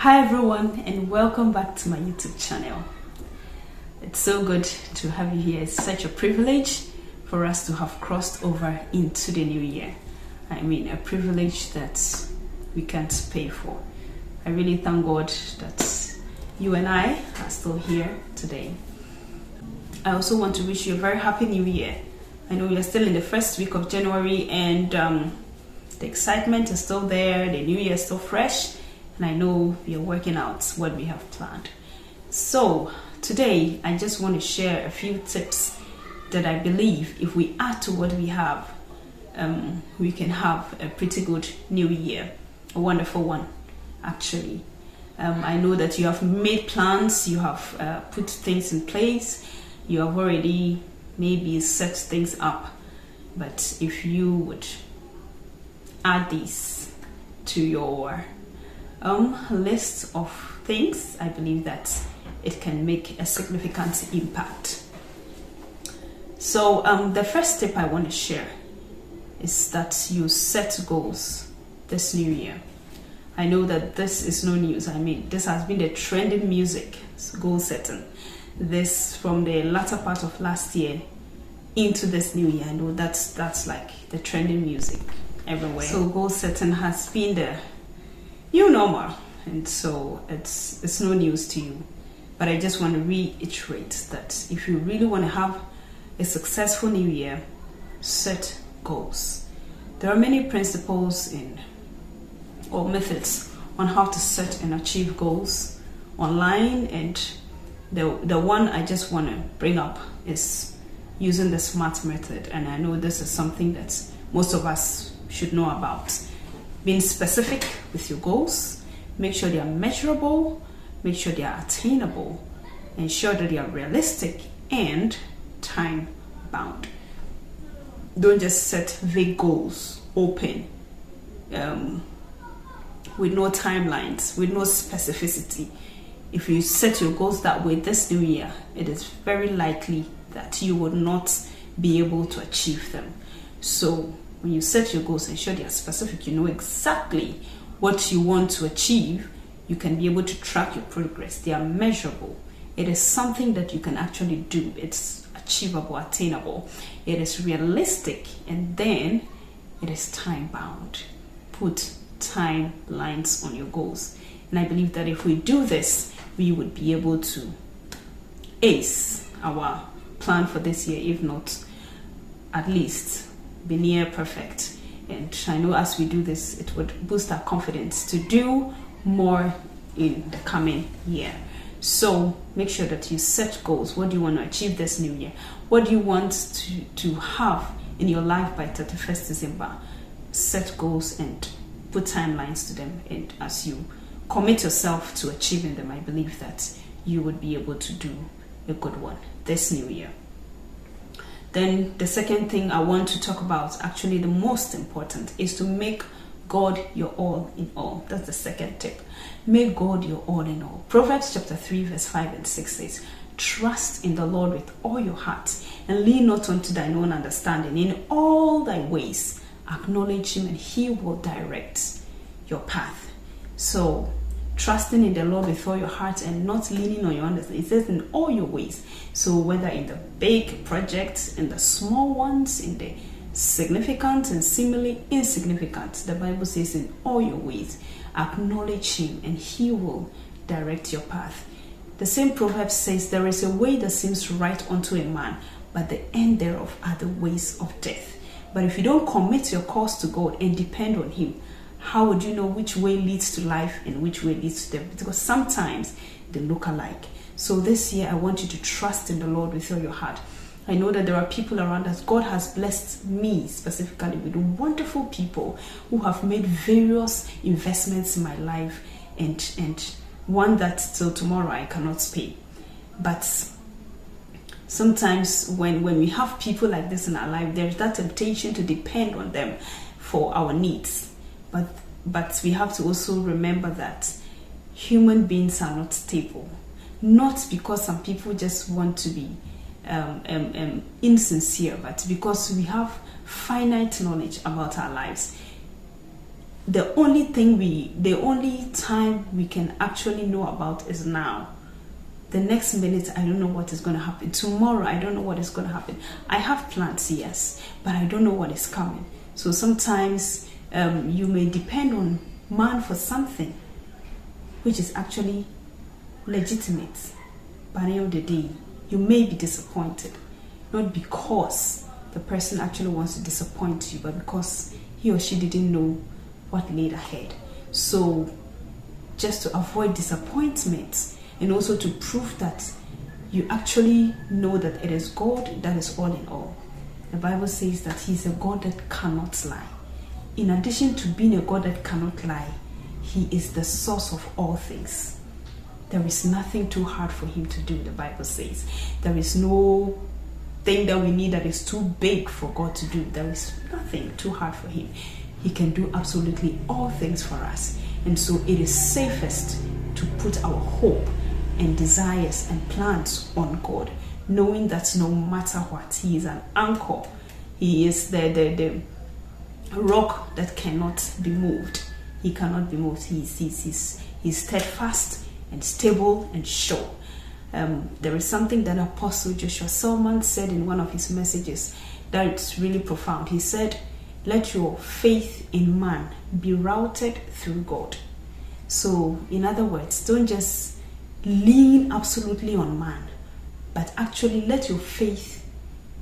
Hi everyone, and welcome back to my YouTube channel. It's so good to have you here. It's such a privilege for us to have crossed over into the new year. I mean, a privilege that we can't pay for. I really thank God that you and I are still here today. I also want to wish you a very happy new year. I know you're still in the first week of January, and the excitement is still there. The new year is still fresh. And I know we are working out what we have planned. So today, I just want to share a few tips that I believe if we add to what we have, we can have a pretty good new year, a wonderful one, actually. I know that you have made plans, you have put things in place, you have already maybe set things up. But if you would add these to your list of things, I believe that it can make a significant impact. So the first tip I want to share is that you set goals this new year. I know that this is no news. I mean, this has been the trending music, goal setting. This from the latter part of last year into this new year. I know that's like the trending music everywhere. So goal setting has been the new normal, and so it's no news to you. But I just want to reiterate that if you really want to have a successful new year, set goals. There are many principles or methods on how to set and achieve goals online, and the one I just want to bring up is using the SMART method. And I know this is something that most of us should know about. Being specific with your goals, make sure they are measurable, make sure they are attainable, ensure that they are realistic and time bound. Don't just set vague goals, open, with no timelines, with no specificity. If you set your goals that way this new year, it is very likely that you would not be able to achieve them. So when you set your goals, ensure they are specific. You know exactly what you want to achieve. You can be able to track your progress. They are measurable. It is something that you can actually do. It's achievable, attainable. It is realistic, and then it is time bound. Put timelines on your goals. And I believe that if we do this, we would be able to ace our plan for this year, if not at least be near perfect. And I know as we do this, it would boost our confidence to do more in the coming year. So make sure that you set goals. What do you want to achieve this new year? What do you want to have in your life by 31st December? Set goals and put timelines to them. And as you commit yourself to achieving them, I believe that you would be able to do a good one this new year. Then the second thing I want to talk about, actually the most important, is to make God your all in all. That's the second tip. Make God your all in all. Proverbs chapter 3 verse 5 and 6 says, trust in the Lord with all your heart and lean not unto thine own understanding. In all thy ways acknowledge him, and he will direct your path. So trusting in the Lord with all your heart and not leaning on your understanding. It says in all your ways. So whether in the big projects, in the small ones, in the significant and seemingly insignificant, the Bible says in all your ways, acknowledge him and he will direct your path. The same proverb says, there is a way that seems right unto a man, but the end thereof are the ways of death. But if you don't commit your cause to God and depend on him, how would you know which way leads to life and which way leads to death? Because sometimes they look alike. So this year, I want you to trust in the Lord with all your heart. I know that there are people around us. God has blessed me specifically with wonderful people who have made various investments in my life, and one that till tomorrow I cannot pay. But sometimes when we have people like this in our life, there's that temptation to depend on them for our needs. But we have to also remember that human beings are not stable. Not because some people just want to be insincere, but because we have finite knowledge about our lives. the only time we can actually know about is now. The next minute, I don't know what is going to happen. Tomorrow, I don't know what is going to happen. I have plans, yes, but I don't know what is coming. So sometimes you may depend on man for something which is actually legitimate. By the end of the day, you may be disappointed. Not because the person actually wants to disappoint you, but because he or she didn't know what laid ahead. So just to avoid disappointment, and also to prove that you actually know that it is God that is all in all. The Bible says that He's a God that cannot lie. In addition to being a God that cannot lie, He is the source of all things. There is nothing too hard for Him to do, the Bible says. There is no thing that we need that is too big for God to do. There is nothing too hard for Him. He can do absolutely all things for us. And so it is safest to put our hope and desires and plans on God, knowing that no matter what, He is an anchor. He is the rock that cannot be moved. He cannot be moved. He's steadfast and stable and sure. There is something that Apostle Joshua Selman said in one of his messages that's really profound. He said, "Let your faith in man be routed through God." So, in other words, don't just lean absolutely on man, but actually let your faith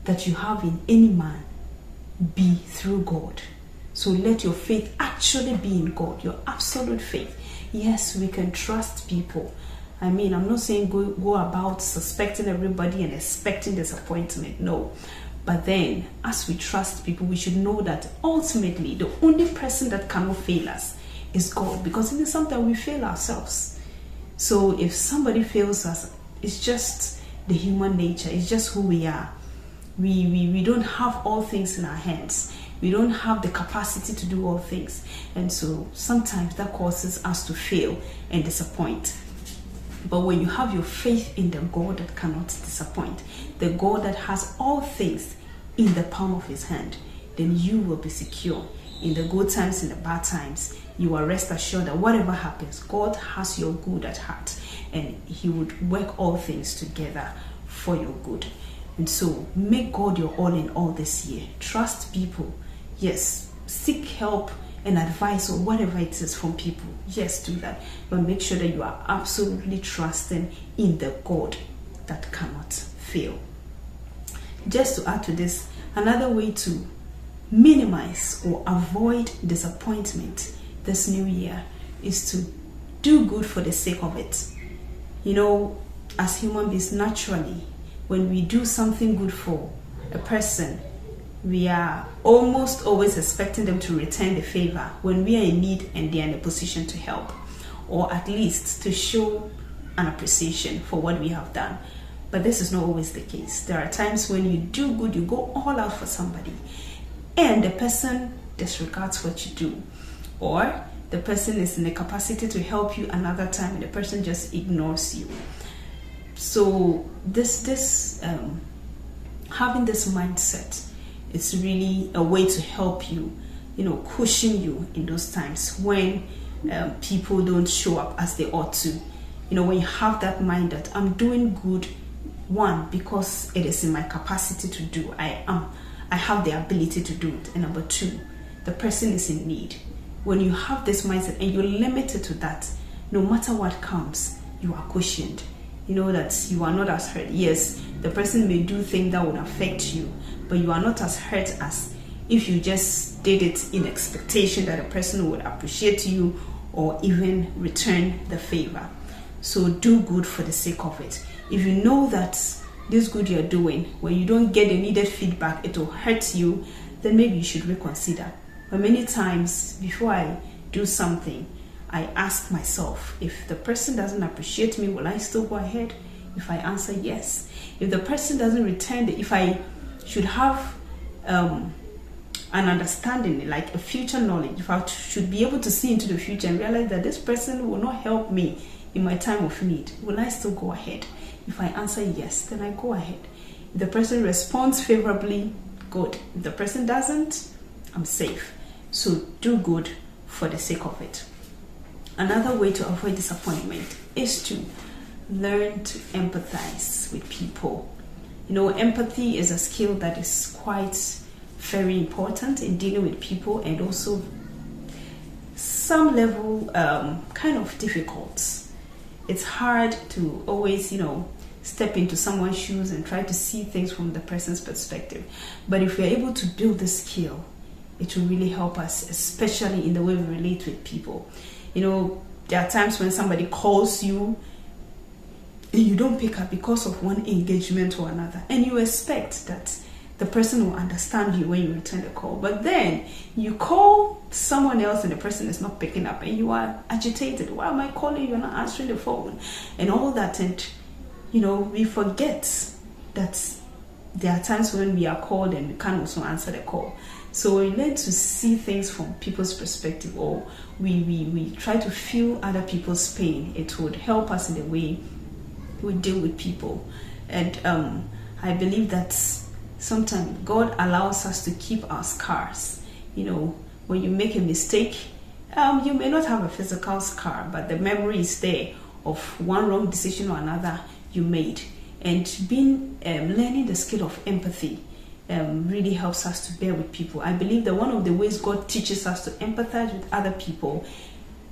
that you have in any man be through God. So let your faith actually be in God, your absolute faith. Yes, we can trust people. I mean, I'm not saying go about suspecting everybody and expecting disappointment. No. But then, as we trust people, we should know that ultimately the only person that cannot fail us is God, because even sometimes we fail ourselves. So if somebody fails us, it's just the human nature. It's just who we are. We don't have all things in our hands. We don't have the capacity to do all things. And so sometimes that causes us to fail and disappoint. But when you have your faith in the God that cannot disappoint, the God that has all things in the palm of His hand, then you will be secure. In the good times, in the bad times, you are rest assured that whatever happens, God has your good at heart, and He would work all things together for your good. And so make God your all in all this year. Trust people. Yes, seek help and advice or whatever it is from people. Yes, do that. But make sure that you are absolutely trusting in the God that cannot fail. Just to add to this, another way to minimize or avoid disappointment this new year is to do good for the sake of it. You know, as human beings, naturally, when we do something good for a person, we are almost always expecting them to return the favor when we are in need and they are in a position to help, or at least to show an appreciation for what we have done. But this is not always the case. There are times when you do good, you go all out for somebody, and the person disregards what you do, or the person is in the capacity to help you another time and the person just ignores you. So having this mindset is really a way to help you, cushion you in those times when people don't show up as they ought to. When you have that mind that I'm doing good, one, because it is in my capacity to do, I have the ability to do it, and number two, the person is in need. When you have this mindset and you're limited to that, no matter what comes, you are cushioned. You know that you are not as hurt. Yes, the person may do things that would affect you, but you are not as hurt as if you just did it in expectation that a person would appreciate you or even return the favor. So do good for the sake of it. If you know that this good you're doing, when you don't get the needed feedback, it will hurt you, then maybe you should reconsider. But many times before I do something, I ask myself, if the person doesn't appreciate me, will I still go ahead? If I answer yes. If the person doesn't return if I should have an understanding, like a future knowledge, if I should be able to see into the future and realize that this person will not help me in my time of need, will I still go ahead? If I answer yes, then I go ahead. If the person responds favorably, good. If the person doesn't, I'm safe. So do good for the sake of it. Another way to avoid disappointment is to learn to empathize with people. You know, empathy is a skill that is quite very important in dealing with people, and also some level kind of difficult. It's hard to always, step into someone's shoes and try to see things from the person's perspective. But if we're able to build this skill, it will really help us, especially in the way we relate with people. There are times when somebody calls you and you don't pick up because of one engagement or another, and you expect that the person will understand you when you return the call. But then you call someone else and the person is not picking up, and you are agitated. Why am I calling? You're not answering the phone, and all that. And we forget that there are times when we are called and we can't also answer the call. So we learn to see things from people's perspective, or we try to feel other people's pain. It would help us in the way we deal with people. And I believe that sometimes God allows us to keep our scars. When you make a mistake, you may not have a physical scar, but the memory is there of one wrong decision or another you made. And learning the skill of empathy really helps us to bear with people. I believe that one of the ways God teaches us to empathize with other people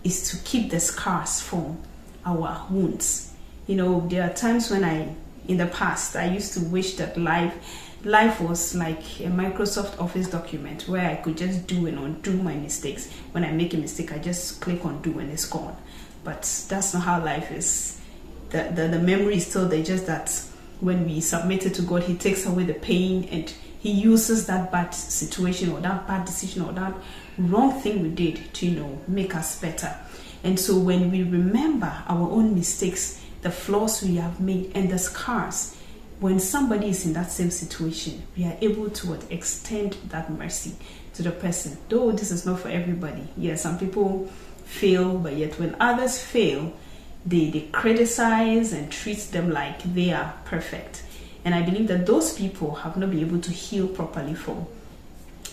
is to keep the scars from our wounds. There are times when in the past, I used to wish that life was like a Microsoft Office document where I could just do and undo my mistakes. When I make a mistake, I just click undo and it's gone. But that's not how life is. The memory is still there, just that when we submit it to God, He takes away the pain, and He uses that bad situation or that bad decision or that wrong thing we did to, make us better. And so when we remember our own mistakes, the flaws we have made, and the scars, when somebody is in that same situation, we are able to extend that mercy to the person. Though this is not for everybody. Yes, some people fail, but yet when others fail, they criticize and treat them like they are perfect. And I believe that those people have not been able to heal properly from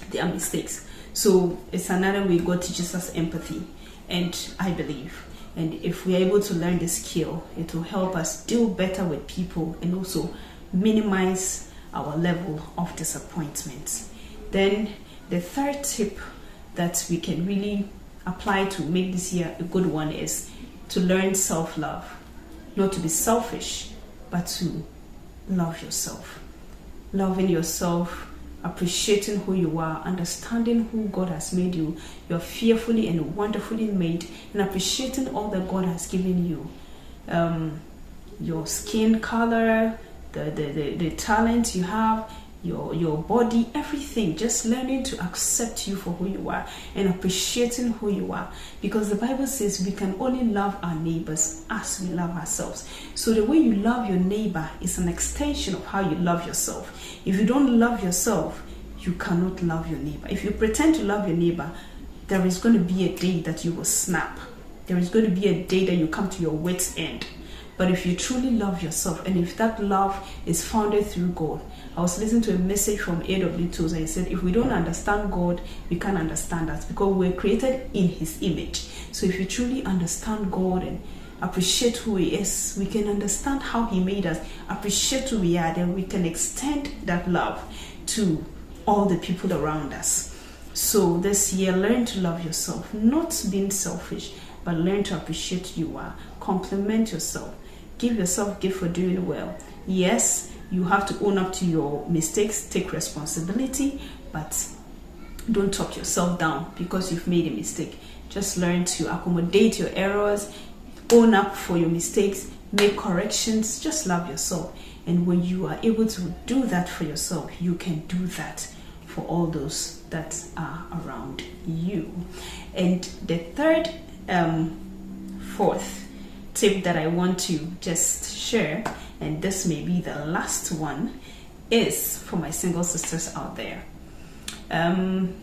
their mistakes. So it's another way God teaches us empathy. And I believe, and if we are able to learn this skill, it will help us deal better with people and also minimize our level of disappointment. Then the third tip that we can really apply to make this year a good one is to learn self-love. Not to be selfish, but to love yourself. Loving yourself, appreciating who you are, understanding who God has made you. You're fearfully and wonderfully made, and appreciating all that God has given you. Your skin color, the talent you have, your body, everything. Just learning to accept you for who you are and appreciating who you are, because the Bible says we can only love our neighbors as we love ourselves. So the way you love your neighbor is an extension of how you love yourself. If you don't love yourself, you cannot love your neighbor. If you pretend to love your neighbor, there is going to be a day that you will snap. There is going to be a day that you come to your wit's end. But if you truly love yourself, and if that love is founded through God, I was listening to a message from A.W. Tozer, and he said, if we don't understand God, we can't understand us, because we're created in His image. So if you truly understand God and appreciate who He is, we can understand how He made us, appreciate who we are, then we can extend that love to all the people around us. So this year, learn to love yourself, not being selfish, but learn to appreciate who you are. Compliment yourself. Give yourself gift for doing well. Yes, you have to own up to your mistakes, take responsibility, but don't talk yourself down because you've made a mistake. Just learn to accommodate your errors, own up for your mistakes, make corrections, just love yourself. And when you are able to do that for yourself, you can do that for all those that are around you. And the fourth tip that I want to just share, and this may be the last one, is for my single sisters out there.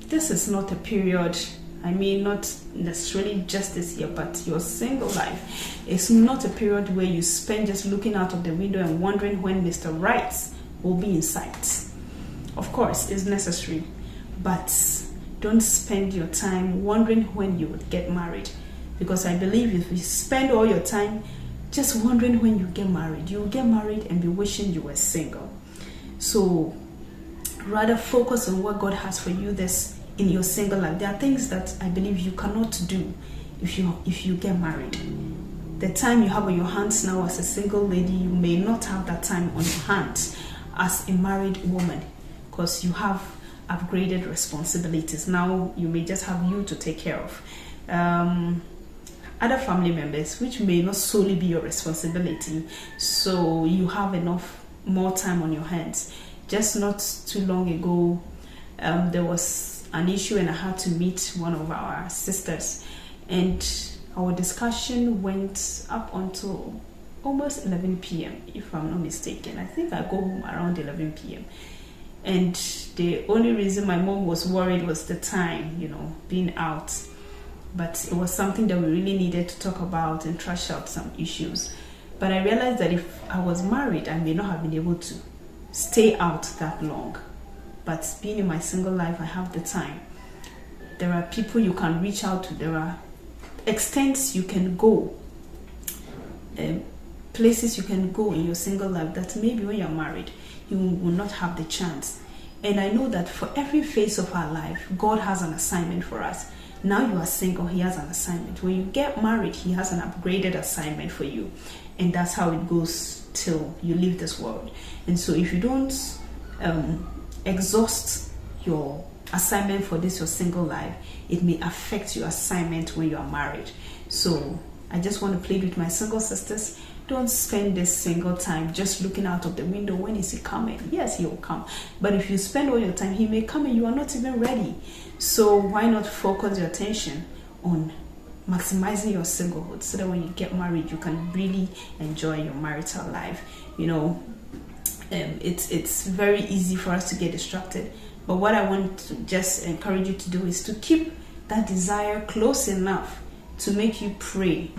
This is not a period, not necessarily just this year, but your single life is not a period where you spend just looking out of the window and wondering when Mr. Right will be in sight. Of course, it's necessary, but Don't spend your time wondering when you would get married, because I believe if you spend all your time just wondering when you get married, you will get married and be wishing you were single. So rather focus on what God has for you this in your single life. There are things that I believe you cannot do if you get married. The time you have on your hands now as a single lady, you may not have that time on your hands as a married woman, because you have upgraded responsibilities. Now you may just have you to take care of. Other family members, which may not solely be your responsibility, so you have enough more time on your hands. Just not too long ago, there was an issue and I had to meet one of our sisters, and our discussion went up until almost 11 p.m. if I'm not mistaken. I think I go home around 11 p.m. And the only reason my mom was worried was the time, being out. But it was something that we really needed to talk about and trash out some issues. But I realized that if I was married, I may not have been able to stay out that long. But being in my single life, I have the time. There are people you can reach out to. There are extents you can go, places you can go in your single life that maybe when you're married, you will not have the chance. And I know that for every phase of our life, God has an assignment for us. Now you are single, He has an assignment. When you get married, He has an upgraded assignment for you. And that's how it goes till you leave this world. And so if you don't exhaust your assignment for this your single life, it may affect your assignment when you are married. So I just want to plead with my single sisters. Don't spend this single time just looking out of the window. When is He coming? Yes, He will come. But if you spend all your time, He may come and you are not even ready. So why not focus your attention on maximizing your singlehood, so that when you get married, you can really enjoy your marital life. It's very easy for us to get distracted. But what I want to just encourage you to do is to keep that desire close enough to make you pray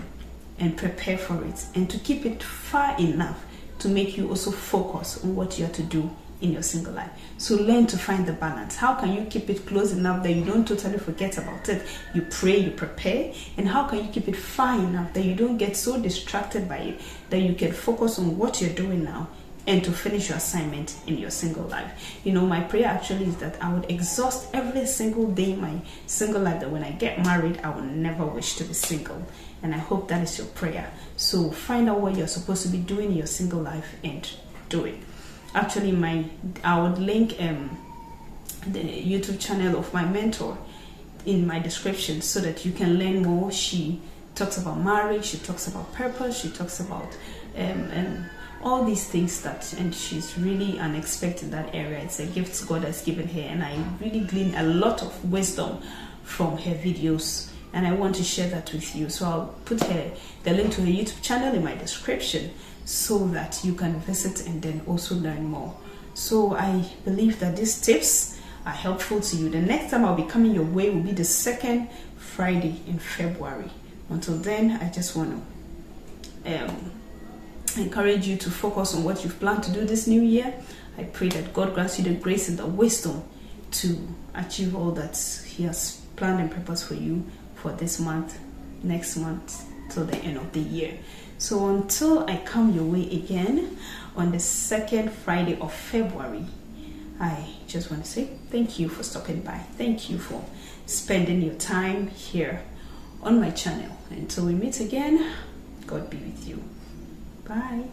and prepare for it, and to keep it far enough to make you also focus on what you are to do in your single life. So learn to find the balance. How can you keep it close enough that you don't totally forget about it? You pray, you prepare. And how can you keep it far enough that you don't get so distracted by it that you can focus on what you're doing now and to finish your assignment in your single life? My prayer actually is that I would exhaust every single day in my single life, that when I get married, I will never wish to be single. And I hope that is your prayer. So find out what you're supposed to be doing in your single life and do it. Actually, I would link the YouTube channel of my mentor in my description so that you can learn more. She talks about marriage, she talks about purpose, she talks about all these things and she's really an expert in that area. It's a gift God has given her, and I really glean a lot of wisdom from her videos, and I want to share that with you. So I'll put the link to her YouTube channel in my description so that you can visit and then also learn more. So I believe that these tips are helpful to you. The next time I'll be coming your way will be the second Friday in February. Until then, I just want to encourage you to focus on what you've planned to do this new year. I pray that God grants you the grace and the wisdom to achieve all that He has planned and purposed for you for this month, next month, till the end of the year. So until I come your way again on the second Friday of February, I just want to say thank you for stopping by. Thank you for spending your time here on my channel. Until we meet again, God be with you. Bye.